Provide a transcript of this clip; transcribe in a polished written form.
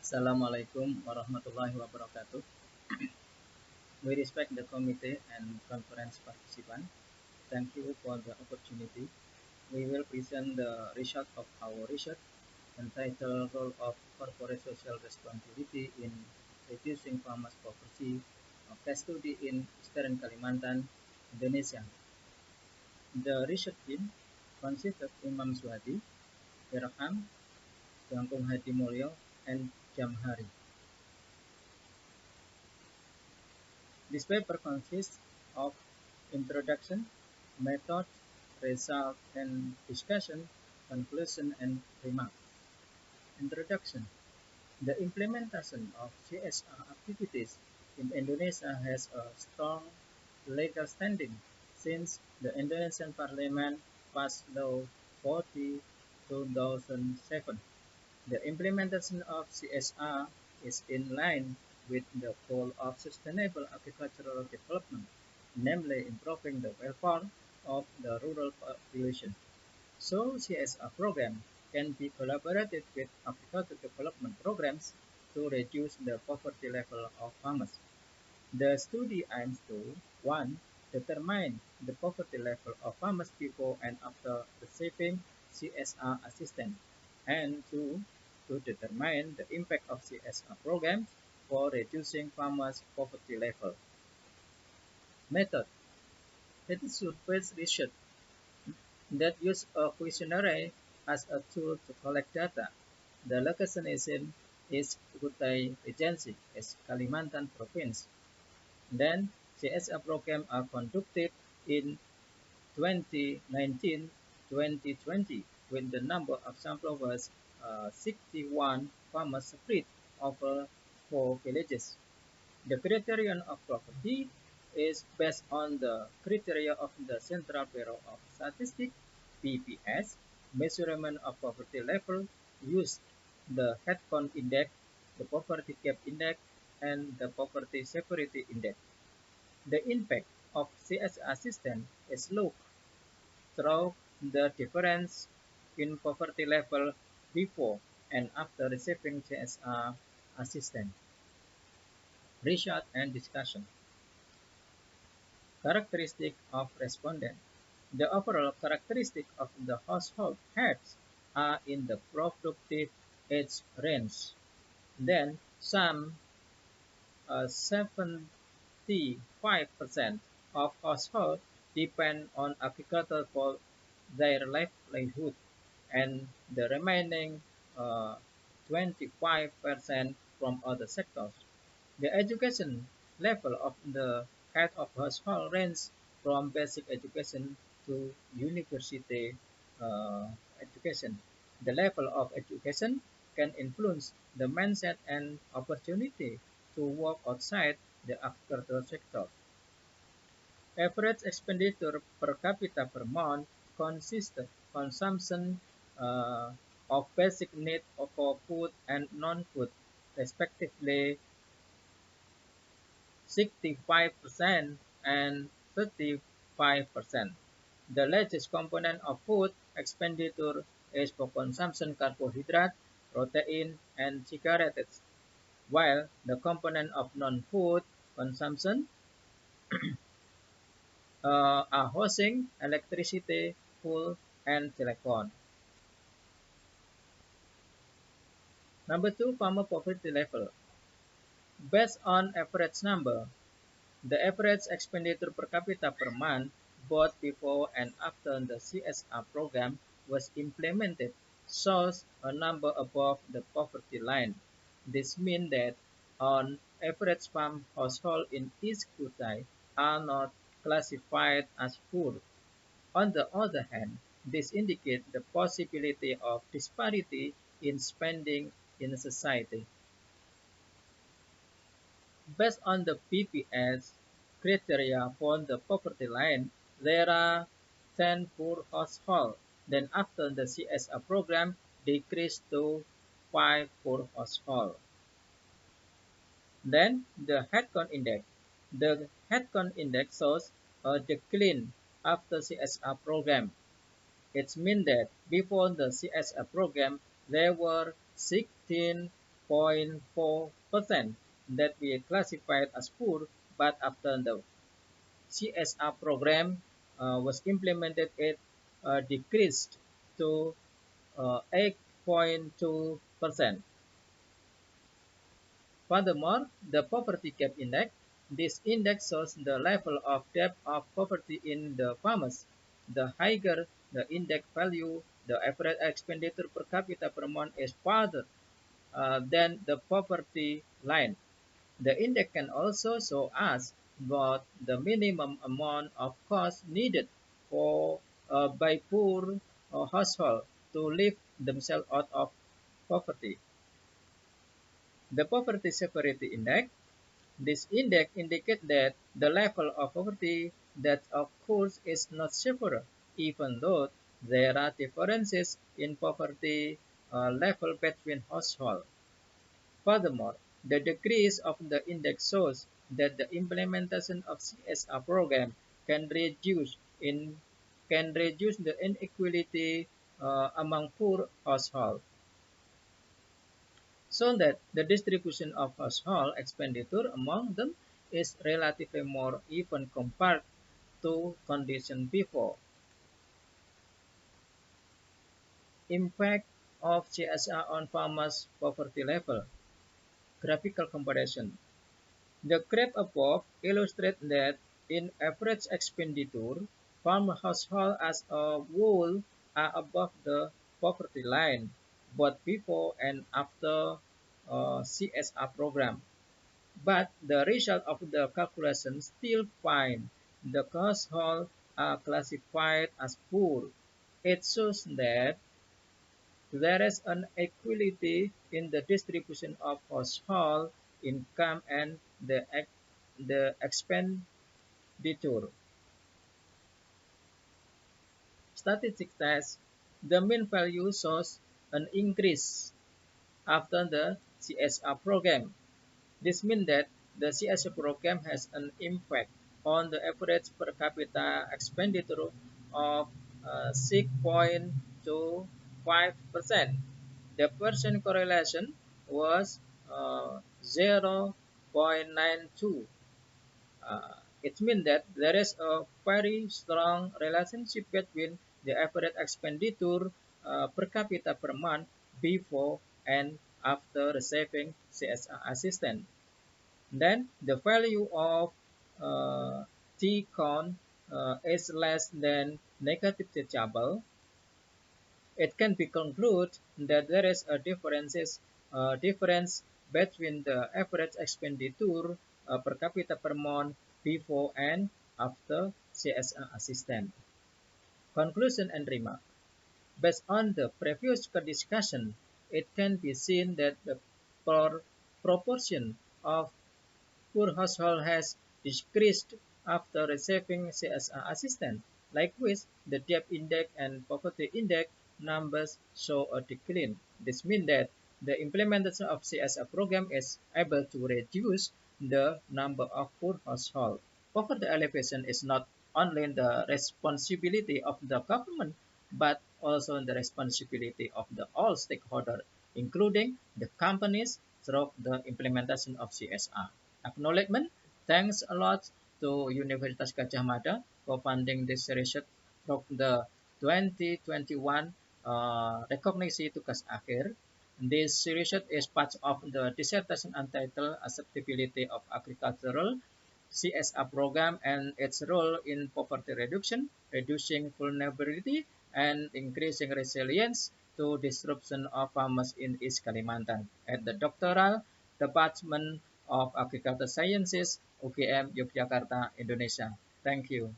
Assalamualaikum warahmatullahi wabarakatuh. We respect the committee and conference participants. Thank you for the opportunity. We will present the result of our research entitled Role of Corporate Social Responsibility in Reducing Farmers' Poverty, a case study in Eastern Kalimantan, Indonesia. The research team consists of Imam Suhadi, Irham, Jangkung Hadi Mulyo, and Jamhari. This paper consists of introduction, method, result, and discussion, conclusion, and remarks. Introduction. The implementation of CSR activities in Indonesia has a strong legal standing since the Indonesian Parliament passed Law 40/2007. The implementation of CSR is in line with the goal of sustainable agricultural development, namely improving the welfare of the rural population. So CSR programs can be collaborated with agricultural development programs to reduce the poverty level of farmers. The study aims to 1. Determine the poverty level of farmers before and after receiving CSR assistance, and 2. To determine the impact of CSR programs for reducing farmers' poverty level. Method. It is surface research that uses a questionnaire as a tool to collect data. The location is Kutai Regency, is Kalimantan Province. Then CSR programs are conducted in 2019-2020 when the number of samples was 61 farmers spread over 4 villages. The criterion of poverty is based on the criteria of the Central Bureau of Statistics (BPS). Measurement of poverty level used the headcount index, the poverty gap index, and the poverty severity index. The impact of CSR assistance is looked through the difference in poverty level before and after receiving CSR assistance. Research and discussion. Characteristic of respondent. The overall characteristic of the household heads are in the productive age range. Then some 75% of households depend on agriculture for their livelihood, and the remaining 25% from other sectors. The education level of the head of household ranges from basic education to university education. The level of education can influence the mindset and opportunity to work outside the agricultural sector. Average expenditure per capita per month consists of consumption of basic needs for food and non-food, respectively 65% and 35%. The largest component of food expenditure is for consumption carbohydrate, protein, and cigarettes, while the component of non-food consumption are housing, electricity, fuel, and telecom. Number 2, farmer poverty level. Based on average number, the average expenditure per capita per month, both before and after the CSR program was implemented, shows a number above the poverty line. This means that on average farm households in East Kutai are not classified as poor. On the other hand, this indicates the possibility of disparity in spending in society. Based on the BPS criteria for the poverty line, there are 10 poor households. Then after the CSR program decreased to 5 poor households. Then the headcount index. The headcount index shows a decline after CSR program. It means that before the CSR program, there were 16 8.4% that we classified as poor, but after the CSR program was implemented, it decreased to 8.2%. Furthermore, the poverty gap index. This index shows the level of depth of poverty in the farmers. The higher the index value, the average expenditure per capita per month is farther than the poverty line. The index can also show us what the minimum amount of cost needed for by poor households to lift themselves out of poverty. The Poverty Severity Index. This index indicates that the level of poverty that occurs is not severe, even though there are differences in poverty level between households. Furthermore, the decrease of the index shows that the implementation of CSR program can reduce in can reduce the inequality among poor households, so that the distribution of household expenditure among them is relatively more even compared to conditions before. Impact of CSR on farmers' poverty level. Graphical comparison. The graph above illustrates that in average expenditure, farm households as a whole are above the poverty line, both before and after CSR program. But the result of the calculation still find the households are classified as poor. It shows that there is an equality in the distribution of household income and the expenditure. Statistics test. The mean value shows an increase after the CSR program. This means that the CSR program has an impact on the average per capita expenditure of 6.25%. The percent correlation was 0.92. It means that there is a very strong relationship between the average expenditure per capita per month before and after receiving CSR assistance. Then the value of T count is less than negative teachable. It can be concluded that there is a difference between the average expenditure per capita per month before and after CSR assistance. Conclusion and remark. Based on the previous discussion, it can be seen that the proportion of poor household has decreased after receiving CSR assistance. Likewise, the debt index and poverty index numbers show a decline. This means that the implementation of CSR program is able to reduce the number of poor households. Poverty alleviation is not only the responsibility of the government, but also the responsibility of the all stakeholders, including the companies through the implementation of CSR. Acknowledgement. Thanks a lot to Universitas Gadjah Mada for funding this research from the 2021 Rekognisi Tugas Akhir. This research is part of the dissertation entitled Acceptability of Agricultural CSR program and its role in poverty reduction, reducing vulnerability, and increasing resilience to disruption of farmers in East Kalimantan at the doctoral Department of Agricultural Sciences, UGM Yogyakarta, Indonesia. Thank you.